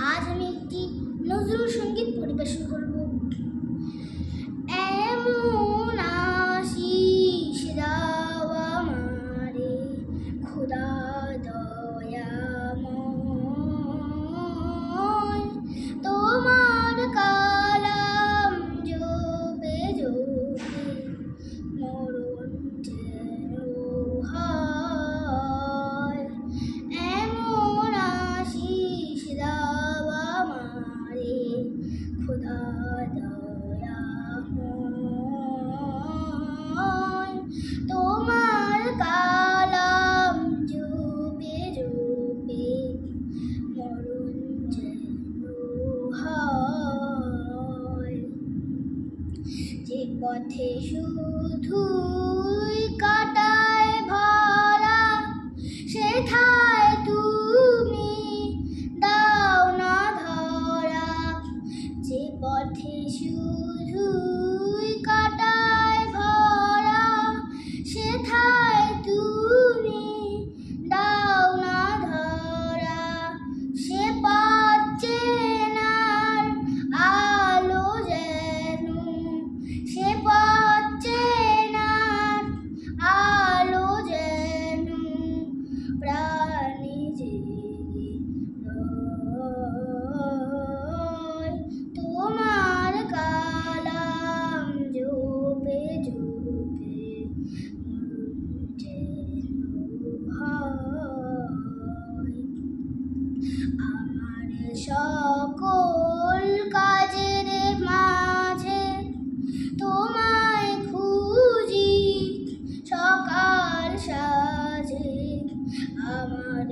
আজ আমি একটি নজরুল সঙ্গীত পরিবেশন করব। এমন আশিস দাও আমারে খোদা দয়াময়, তোমার কালাম জপে জপে মরণ যেন হয়। এমন আশিস দাও আমারে খোদা দয়াময়, তোমার কালাম জপে জপে মরণ যেন হয়। যে পথে শুধুই কাটায় ভরা, সেথায় তুমি দাও না ধরা। যে পথে শুধুই কাটায় ভরা, সেথায় তুমি দাও না ধরা। সে পথ চেনার আলো যেন, সে পথ চেনার আলো যেন প্রাণে জেগে রয়। তোমার কালাম জপে জপে মরণ যেন হয়। আমার সকল কাজের মাঝে তোমায় খুঁজি সকাল সাজে। আমার